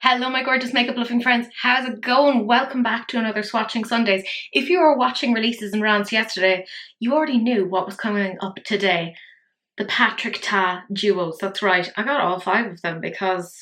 Hello my gorgeous makeup loving friends, how's it going? Welcome back to another Swatching Sundays. If you were watching releases and rants yesterday, you already knew what was coming up today. The Patrick Ta duos, that's right. I got all 5 of them because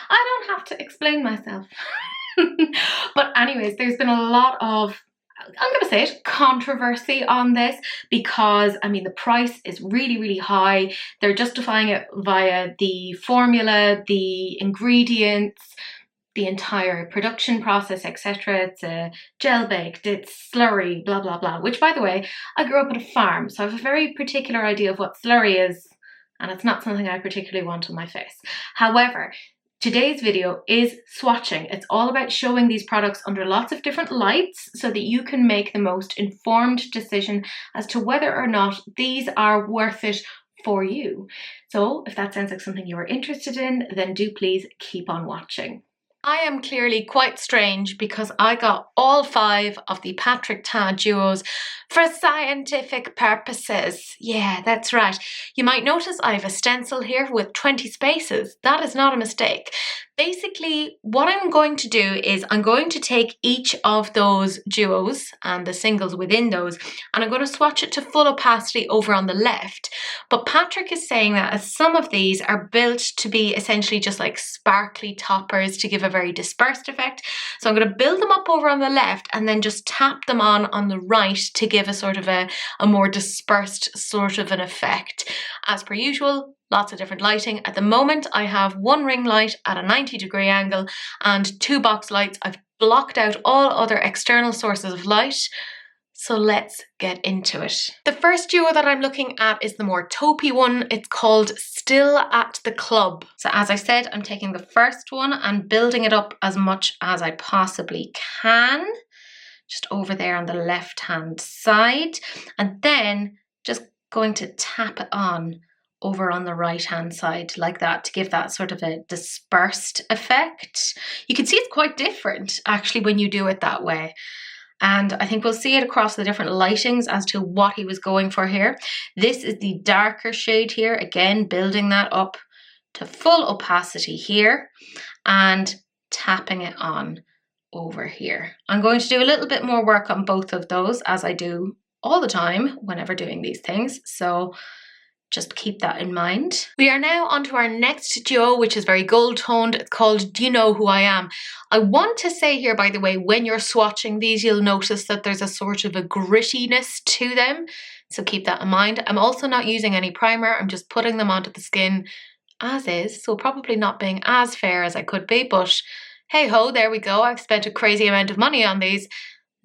I don't have to explain myself. But anyways, there's been a lot of, I'm going to say it, controversy on this because, I mean, the price is really high. They're justifying it via the formula, the ingredients, the entire production process, etc. It's gel baked, it's slurry, blah blah blah, which by the way, I grew up at a farm, so I have a very particular idea of what slurry is, and it's not something I particularly want on my face. However, today's video is swatching. It's all about showing these products under lots of different lights so that you can make the most informed decision as to whether or not these are worth it for you. So if that sounds like something you are interested in, then do please keep on watching. I am clearly quite strange because I got all 5 of the Patrick Ta duos for scientific purposes. Yeah, that's right. You might notice I have a stencil here with 20 spaces. That is not a mistake. Basically, what I'm going to do is I'm going to take each of those duos and the singles within those, and I'm going to swatch it to full opacity over on the left. But Patrick is saying that as some of these are built to be essentially just like sparkly toppers to give a very dispersed effect. So I'm going to build them up over on the left and then just tap them on the right to give a sort of a more dispersed sort of an effect. As per usual, lots of different lighting. At the moment, I have 1 ring light at a 90-degree angle and 2 box lights. I've blocked out all other external sources of light. So let's get into it. The first duo that I'm looking at is the more taupey one. It's called Still at the Club. So as I said, I'm taking the first one and building it up as much as I possibly can. Just over there on the left-hand side. And then just going to tap it on over on the right hand side like that to give that sort of a dispersed effect. You can see it's quite different actually when you do it that way. And I think we'll see it across the different lightings as to what he was going for here. This is the darker shade here, again building that up to full opacity here and tapping it on over here. I'm going to do a little bit more work on both of those as I do all the time whenever doing these things. So just keep that in mind. We are now on to our next duo, which is very gold toned. It's called Do You Know Who I Am? I want to say here, by the way, when you're swatching these, you'll notice that there's a sort of a grittiness to them. So keep that in mind. I'm also not using any primer. I'm just putting them onto the skin as is. So probably not being as fair as I could be, but hey ho, there we go. I've spent a crazy amount of money on these.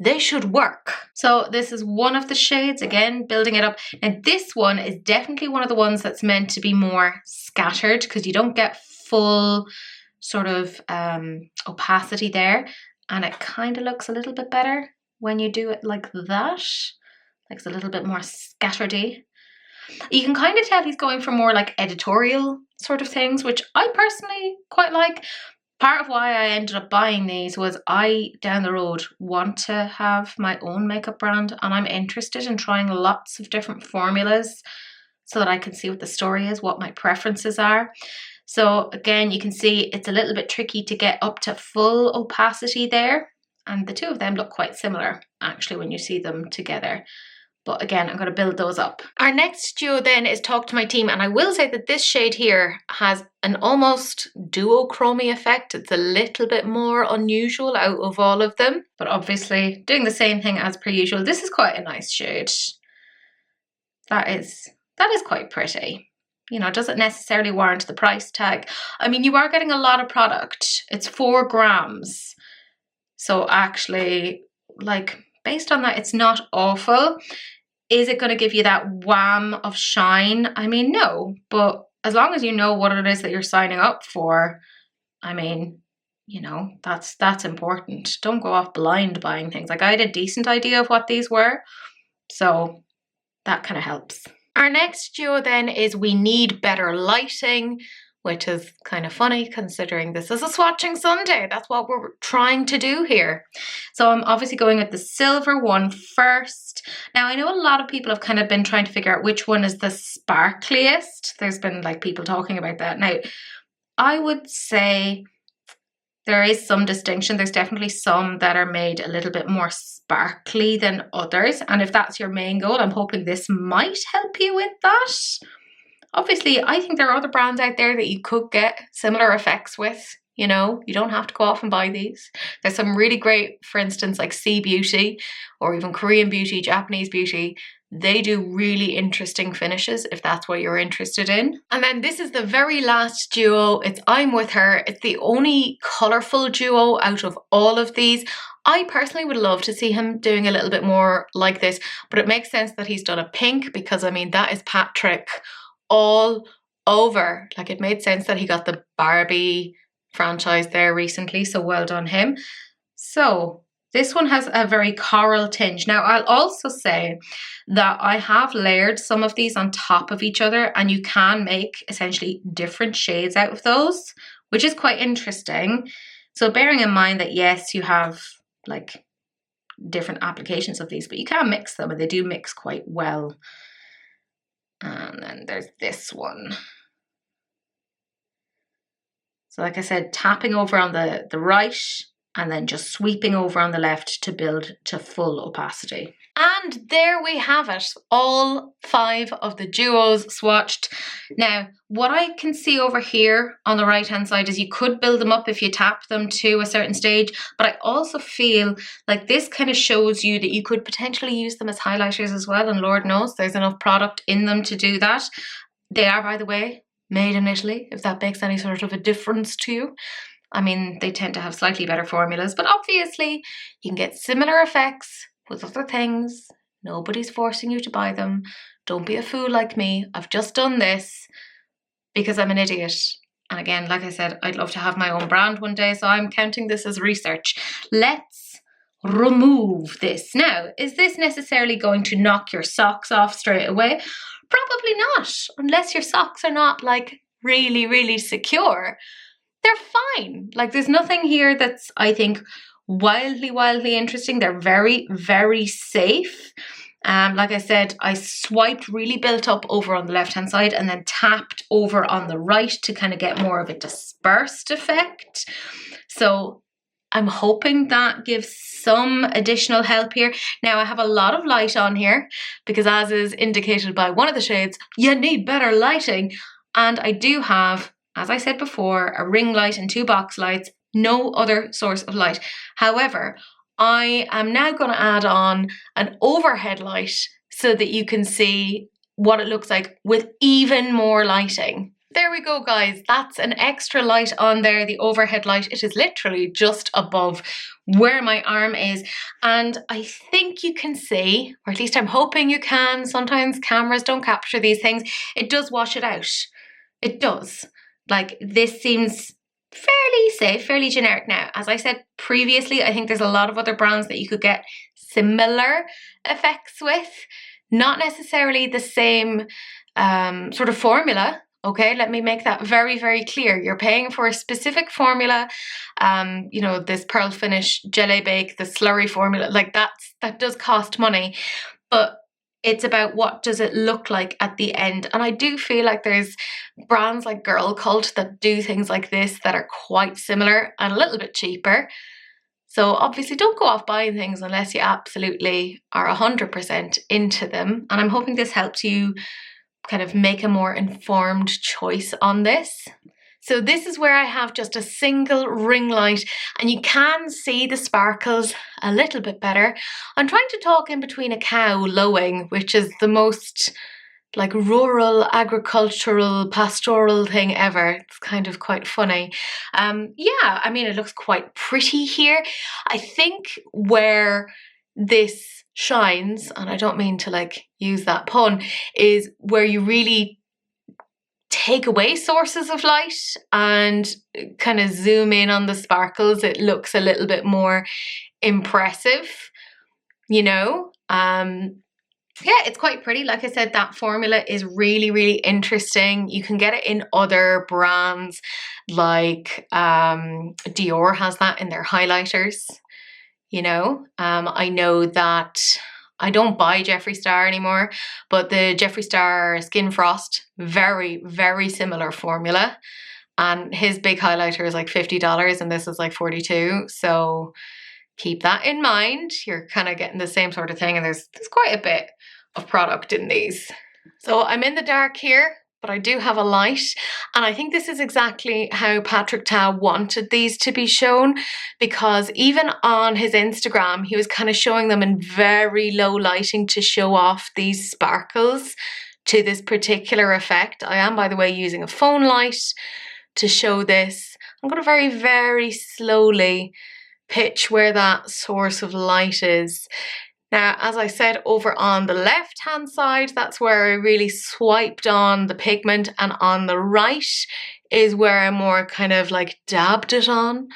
They should work. So this is one of the shades, again, building it up. And this one is definitely one of the ones that's meant to be more scattered because you don't get full sort of opacity there. And it kind of looks a little bit better when you do it like that. Like it's a little bit more scattered-y. You can kind of tell he's going for more like editorial sort of things, which I personally quite like. Part of why I ended up buying these was I, down the road, want to have my own makeup brand and I'm interested in trying lots of different formulas so that I can see what the story is, what my preferences are. So again, you can see it's a little bit tricky to get up to full opacity there. And the two of them look quite similar, actually, when you see them together. But again, I'm going to build those up. Our next duo then is Talk to My Team. And I will say that this shade here has an almost duochrome effect. It's a little bit more unusual out of all of them. But obviously doing the same thing as per usual. This is quite a nice shade. That is quite pretty. You know, doesn't necessarily warrant the price tag. I mean, you are getting a lot of product. It's 4 grams. So actually, like, based on that, it's not awful. Is it going to give you that wham of shine? I mean, no, but as long as you know what it is that you're signing up for, I mean, you know, that's important. Don't go off blind buying things. Like I had a decent idea of what these were, so that kind of helps. Our next duo then is We Need Better Lighting, which is kind of funny considering this is a Swatching Sunday. That's what we're trying to do here. So I'm obviously going with the silver one first. Now I know a lot of people have kind of been trying to figure out which one is the sparkliest. There's been like people talking about that. Now I would say There is some distinction. There's definitely some that are made a little bit more sparkly than others. And if that's your main goal, I'm hoping this might help you with that. Obviously, I think there are other brands out there that you could get similar effects with. You know, you don't have to go off and buy these. There's some really great, for instance, like Sea Beauty or even Korean Beauty, Japanese Beauty. They do really interesting finishes if that's what you're interested in. And then this is the very last duo. It's I'm With Her. It's the only colourful duo out of all of these. I personally would love to see him doing a little bit more like this, but it makes sense that he's done a pink because, I mean, that is Patrick all over. Like, it made sense that he got the Barbie franchise there recently, so well done him. So this one has a very coral tinge. Now, I'll also say that I have layered some of these on top of each other, and you can make essentially different shades out of those, which is quite interesting. So bearing in mind that, yes, you have like different applications of these, but you can mix them and they do mix quite well. And then there's this one. So like I said, tapping over on the right and then just sweeping over on the left to build to full opacity. And there we have it, all 5 of the duos swatched. Now, what I can see over here on the right hand side is you could build them up if you tap them to a certain stage, but I also feel like this kind of shows you that you could potentially use them as highlighters as well, and Lord knows there's enough product in them to do that. They are, by the way, made in Italy, if that makes any sort of a difference to you. I mean, they tend to have slightly better formulas, but obviously you can get similar effects with other things. Nobody's forcing you to buy them. Don't be a fool like me. I've just done this because I'm an idiot. And again, like I said, I'd love to have my own brand one day, so I'm counting this as research. Let's remove this. Now, is this necessarily going to knock your socks off straight away? Probably not, unless your socks are not like really, really secure. They're fine. Like, there's nothing here that's, I think, wildly interesting. They're very, very safe. Like I said, I swiped, really built up over on the left hand side and then tapped over on the right to kind of get more of a dispersed effect. So I'm hoping that gives some additional help here. Now, I have a lot of light on here because, as is indicated by one of the shades, you need better lighting. And I do have, as I said before, a ring light and 2 box lights, no other source of light. However, I am now going to add on an overhead light so that you can see what it looks like with even more lighting. There we go, guys. That's an extra light on there, the overhead light. It is literally just above where my arm is. And I think you can see, or at least I'm hoping you can, sometimes cameras don't capture these things. It does wash it out. It does. Like, this seems fairly safe, fairly generic. Now, as I said previously, I think there's a lot of other brands that you could get similar effects with. Not necessarily the same sort of formula. Okay, let me make that very, very clear. You're paying for a specific formula. You know, this pearl finish, jelly bake, the slurry formula, like that does cost money. But it's about what does it look like at the end. And I do feel like there's brands like Girl Cult that do things like this that are quite similar and a little bit cheaper. So obviously don't go off buying things unless you absolutely are 100% into them. And I'm hoping this helps you kind of make a more informed choice on this. So this is where I have just a single ring light and you can see the sparkles a little bit better. I'm trying to talk in between a cow lowing, which is the most like rural, agricultural, pastoral thing ever. It's kind of quite funny. Yeah, I mean, it looks quite pretty here. I think where this shines, and I don't mean to like use that pun, is where you really take away sources of light and kind of zoom in on the sparkles. It looks a little bit more impressive, you know. Yeah, it's quite pretty. Like I said, that formula is really, really interesting. You can get it in other brands, like Dior has that in their highlighters, you know. I know that I don't buy Jeffree Star anymore, but the Jeffree Star Skin Frost, very, very similar formula. And his big highlighter is like $50 and this is like $42. So keep that in mind. You're kind of getting the same sort of thing, and there's quite a bit of product in these. So I'm in the dark here, but I do have a light, and I think this is exactly how Patrick Ta wanted these to be shown, because even on his Instagram he was kind of showing them in very low lighting to show off these sparkles to this particular effect. I am, by the way, using a phone light to show this. I'm going to very, very slowly pitch where that source of light is. Now, as I said, over on the left hand side, that's where I really swiped on the pigment, and on the right is where I more kind of like dabbed it on,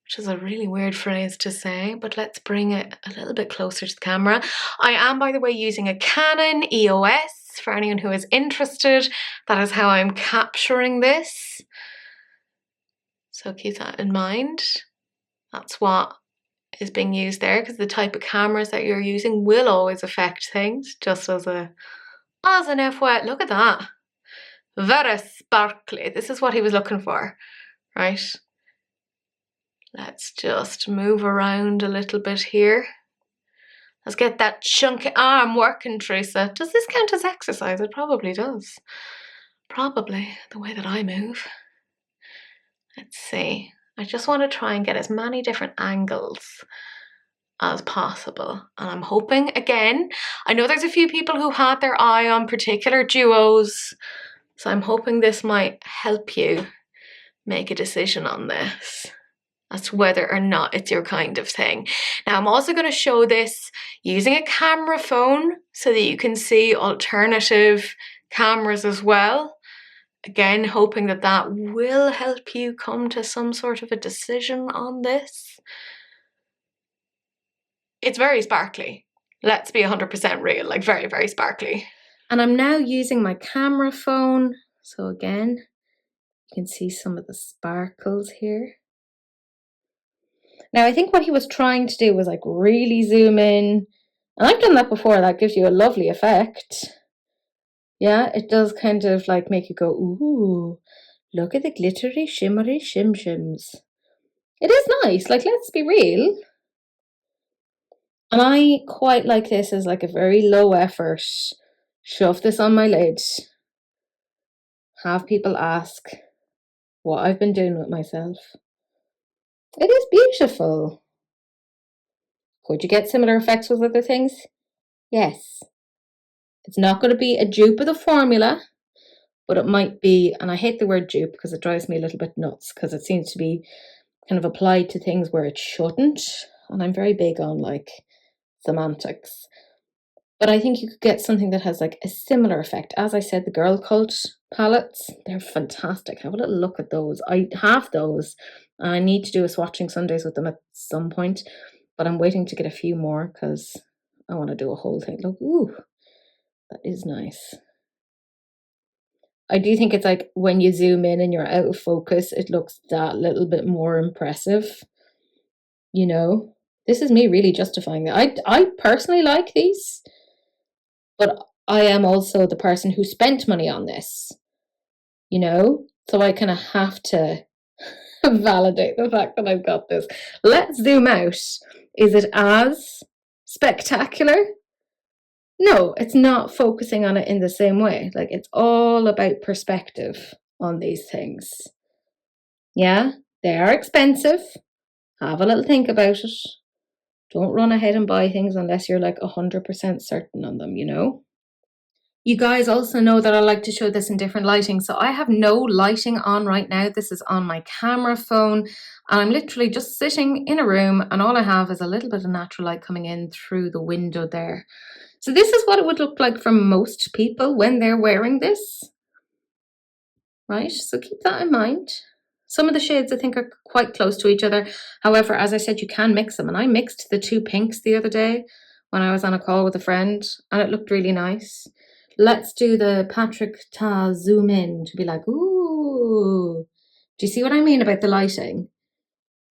which is a really weird phrase to say, but let's bring it a little bit closer to the camera. I am, by the way, using a Canon EOS. For anyone who is interested, that is how I'm capturing this. So keep that in mind. That's what is being used there, because the type of cameras that you're using will always affect things, just as an FYI. Look at that. Very sparkly. This is what he was looking for, right? Let's just move around a little bit here. Let's get that chunky arm working, Teresa. Does this count as exercise? It probably does. Probably, the way that I move. Let's see. I just want to try and get as many different angles as possible. And I'm hoping, again, I know there's a few people who had their eye on particular duos, so I'm hoping this might help you make a decision on this as to whether or not it's your kind of thing. Now, I'm also going to show this using a camera phone so that you can see alternative cameras as well. Again, hoping that that will help you come to some sort of a decision on this. It's very sparkly. Let's be 100% real, like very, very sparkly. And I'm now using my camera phone. So again, you can see some of the sparkles here. Now, I think what he was trying to do was like really zoom in. And I've done that before. That gives you a lovely effect. Yeah, it does kind of like make you go, ooh, look at the glittery, shimmery shim-shims. It is nice. Like, let's be real. And I quite like this as like a very low effort. Shove this on my lid. Have people ask what I've been doing with myself. It is beautiful. Could you get similar effects with other things? Yes. It's not going to be a dupe of the formula, but it might be, and I hate the word dupe because it drives me a little bit nuts because it seems to be kind of applied to things where it shouldn't. And I'm very big on like semantics. But I think you could get something that has like a similar effect. As I said, the Girl Cult palettes, they're fantastic. Have a little look at those. I have those. I need to do a Swatching Sundays with them at some point, but I'm waiting to get a few more because I want to do a whole thing. Look, ooh, that is nice. I do think it's like when you zoom in and you're out of focus, it looks that little bit more impressive. You know, this is me really justifying that. I personally like these, but I am also the person who spent money on this, you know, so I kind of have to validate the fact that I've got this. Let's zoom out. Is it as spectacular? No, it's not focusing on it in the same way. Like, it's all about perspective on these things. Yeah, they are expensive. Have a little think about it. Don't run ahead and buy things unless you're like 100% certain on them, you know? You guys also know that I like to show this in different lighting. So I have no lighting on right now. This is on my camera phone. And I'm literally just sitting in a room and all I have is a little bit of natural light coming in through the window there. So this is what it would look like for most people when they're wearing this, right? So keep that in mind. Some of the shades I think are quite close to each other. However, as I said, you can mix them. And I mixed the two pinks the other day when I was on a call with a friend and it looked really nice. Let's do the Patrick Ta zoom in to be like, ooh, do you see what I mean about the lighting?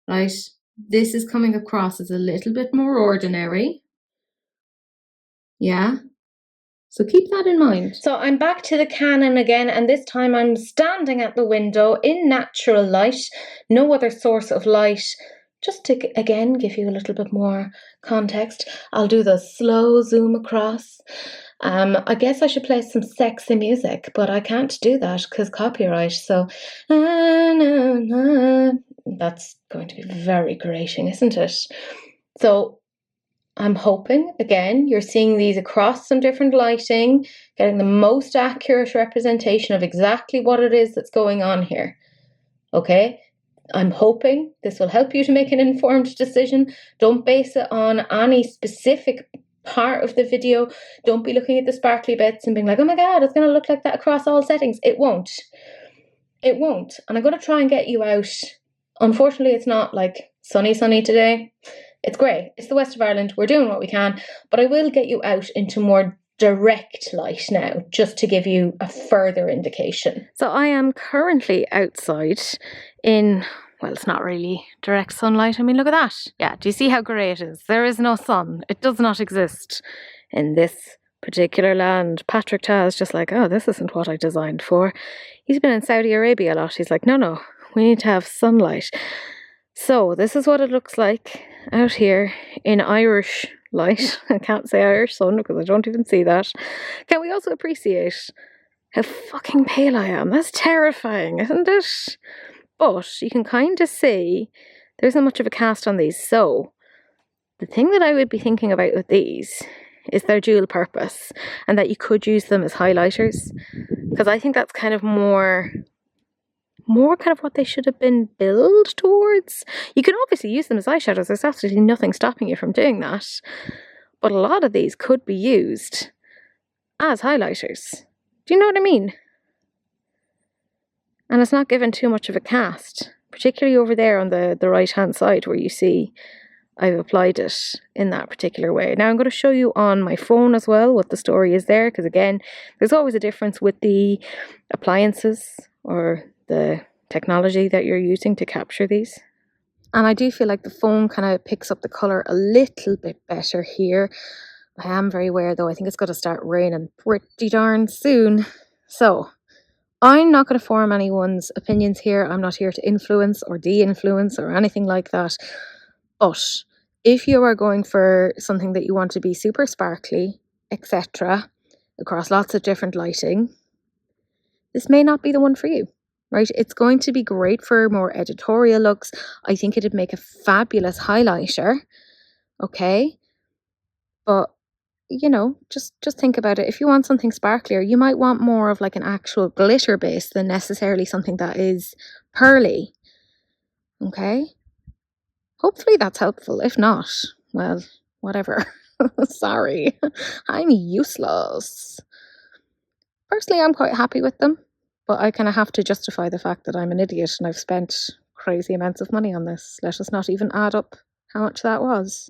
Right? This is coming across as a little bit more ordinary. Yeah. So keep that in mind. So I'm back to the Canon again, and this time I'm standing at the window in natural light, no other source of light. Just to, again, give you a little bit more context, I'll do the slow zoom across. I guess I should play some sexy music, but I can't do that because copyright. So that's going to be very grating, isn't it? So I'm hoping, again, you're seeing these across some different lighting, getting the most accurate representation of exactly what it is that's going on here. Okay? I'm hoping this will help you to make an informed decision. Don't base it on any specific part of the video. Don't be looking at the sparkly bits and being like, oh my God, it's going to look like that across all settings. It won't. It won't. And I'm going to try and get you out. Unfortunately, it's not like sunny today. It's grey. It's the west of Ireland. We're doing what we can. But I will get you out into more direct light now, just to give you a further indication. So I am currently outside in, well, it's not really direct sunlight. I mean, look at that. Yeah, do you see how grey it is? There is no sun. It does not exist in this particular land. Patrick Ta is just like, oh, this isn't what I designed for. He's been in Saudi Arabia a lot. He's like, no, we need to have sunlight. So this is what it looks like out here in Irish light. I can't say Irish sun because I don't even see that. Can we also appreciate how fucking pale I am? That's terrifying, isn't it? But you can kind of see there isn't much of a cast on these. So the thing that I would be thinking about with these is their dual purpose, and that you could use them as highlighters, because I think that's kind of more kind of what they should have been billed towards. You can obviously use them as eyeshadows. There's absolutely nothing stopping you from doing that. But a lot of these could be used as highlighters. Do you know what I mean? And it's not given too much of a cast, particularly over there on the right-hand side where you see I've applied it in that particular way. Now I'm going to show you on my phone as well what the story is there, because again, there's always a difference with the appliances or the technology that you're using to capture these. And I do feel like the phone kind of picks up the colour a little bit better here. I am very aware though, I think it's going to start raining pretty darn soon. So I'm not going to form anyone's opinions here. I'm not here to influence or de-influence or anything like that. But if you are going for something that you want to be super sparkly, etc., across lots of different lighting, this may not be the one for you. Right, it's going to be great for more editorial looks. I think it'd make a fabulous highlighter. Okay, but you know, just think about it. If you want something sparklier, you might want more of like an actual glitter base than necessarily something that is pearly. Okay, hopefully that's helpful. If not, well, whatever. Sorry, I'm useless. Personally, I'm quite happy with them. But I kind of have to justify the fact that I'm an idiot and I've spent crazy amounts of money on this. Let us not even add up how much that was.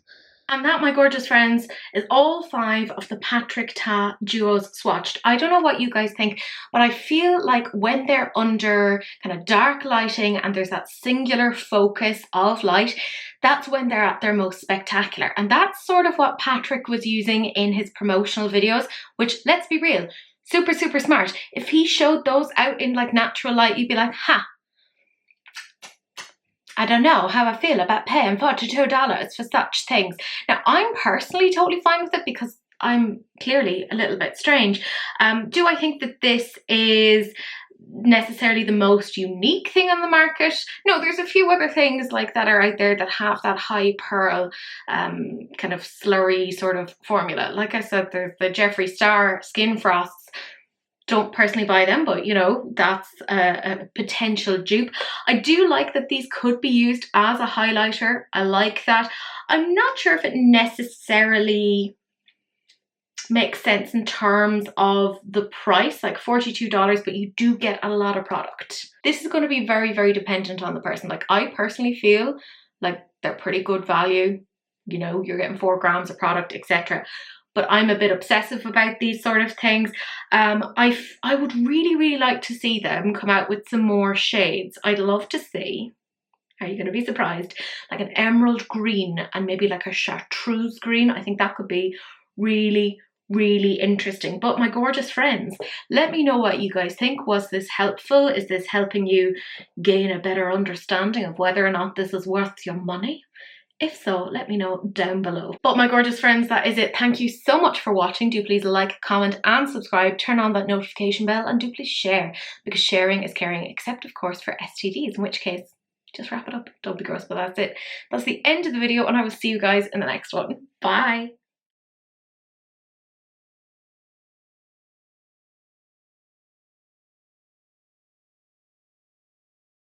And that, my gorgeous friends, is all 5 of the Patrick Ta duos swatched. I don't know what you guys think, but I feel like when they're under kind of dark lighting and there's that singular focus of light, that's when they're at their most spectacular. And that's sort of what Patrick was using in his promotional videos, which, let's be real, super smart. If he showed those out in like natural light, you'd be like, I don't know how I feel about paying $42 for such things. Now, I'm personally totally fine with it because I'm clearly a little bit strange. Do I think that this is necessarily the most unique thing on the market? No, there's a few other things like that are out there that have that high pearl kind of slurry sort of formula. Like I said, there's the Jeffree Star Skin Frosts. Don't personally buy them, but you know, that's a potential dupe. I do like that these could be used as a highlighter. I like that. I'm not sure if it necessarily makes sense in terms of the price, like $42, but you do get a lot of product. This is going to be very dependent on the person. Like, I personally feel like they're pretty good value. You know, you're getting 4 grams of product, etc. But I'm a bit obsessive about these sort of things. I would really like to see them come out with some more shades. I'd love to see, are you going to be surprised, like an emerald green and maybe like a chartreuse green. I think that could be really really interesting. But my gorgeous friends, let me know what you guys think. Was this helpful? Is this helping you gain a better understanding of whether or not this is worth your money? If so, let me know down below. But my gorgeous friends, that is it. Thank you so much for watching. Do please like, comment and subscribe. Turn on that notification bell and do please share, because sharing is caring, except of course for STDs, in which case just wrap it up. Don't be gross, but that's it. That's the end of the video and I will see you guys in the next one. Bye.